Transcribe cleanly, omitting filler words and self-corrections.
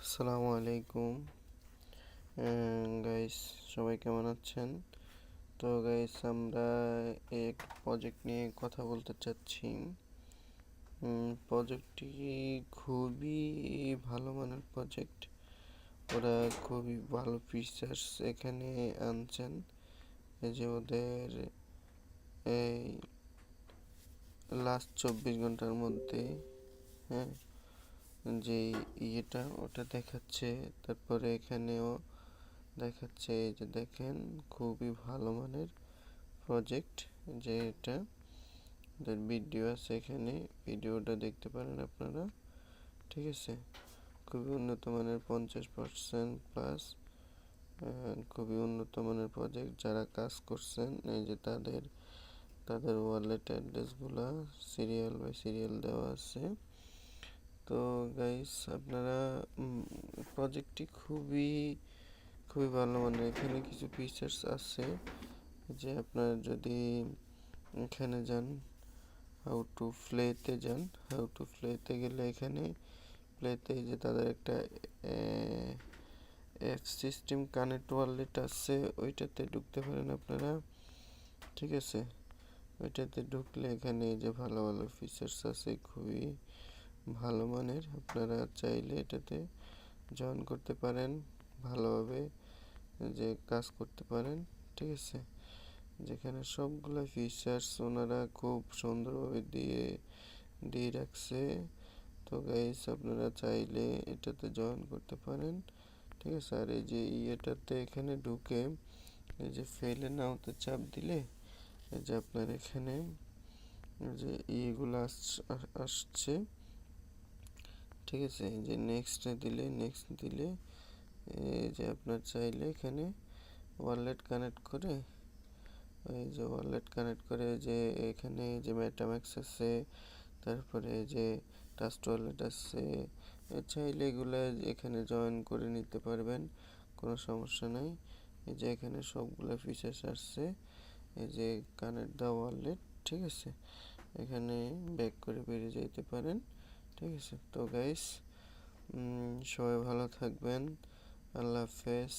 আসসালামু আলাইকুম গাইস, সবাই কেমন আছেন? তো গাইস, আমরা এক প্রজেক্ট নিয়ে কথা বলতে চাচ্ছি। প্রজেক্টটি খুবই ভালো মানের প্রজেক্ট। ওরা খুবই ভালো ফিচার্স এখানে আনছেন। এই যে ওদের এই লাস্ট 24 ঘন্টার মধ্যে, হ্যাঁ, যে ওটা দেখাচ্ছে। তারপরে এখানেও দেখাচ্ছে, এই যে দেখেন, খুবই ভালো মানের প্রজেক্ট। যে এটা ওদের ভিডিও আছে, এখানে ভিডিওটা দেখতে পারেন আপনারা। ঠিক আছে, খুবই উন্নত মানের, 50% প্লাস, খুবই উন্নত মানের প্রজেক্ট। যারা কাজ করছেন, এই যে তাদের ওয়ালেট অ্যাড্রেসগুলা সিরিয়াল বাই সিরিয়াল দেওয়া আছে। তো গাইস, আপনারা প্রজেক্টটি খুবই খুবই ভালো মানের। এখানে কিছু ফিচার্স আছে, যে আপনারা যদি এখানে যান, হাউ টু প্লেতে গেলে এখানে প্লেতে যে তাদের একটা অ্যাপ সিস্টেম কানেক্ট ওয়ালেট আছে, ওইটাতে ঢুকতে পারেন আপনারা। ঠিক আছে, ওইটাতে ঢুকলে এখানে এই যে ভালো ভালো ফিচার্স আছে, খুবই ভালো মানের। আপনারা চাইলে এটাতে জয়েন করতে পারেন, ভালোভাবে যে কাজ করতে পারেন। ঠিক আছে, যেখানে সবগুলো ফিচার্স ওনারা খুব সুন্দরভাবে দিয়ে রাখছে। তো গাইস, আপনারা চাইলে এটাতে জয়েন করতে পারেন। ঠিক আছে, আর এই যে এটাতে এখানে ঢুকে এই যে ফেলে নাওতে চাপ দিলে, এই যে আপনার এখানে যে ইয়েগুলো আসছে। ঠিক আছে, এই যে নেক্সট দিলে এই যে আপনার চাইলে এখানে ওয়ালেট কানেক্ট করে, যে এখানে যে মেটাম্যাক্স আছে, তারপরে যে ট্রাস্ট ওয়ালেট আছে, চাইলে এগুলো এখানে জয়েন করে নিতে পারবেন, কোনো সমস্যা নাই। এই যে এখানে সবগুলো ফিচার্স আসছে, এই যে কানেক্ট দা ওয়ালেট। ঠিক আছে, এখানে ব্যাক করে বেরিয়ে যেতে পারেন। ঠিক আছে, তো গাইস, সবাই ভালো থাকবেন। আল্লাহ হাফেজ।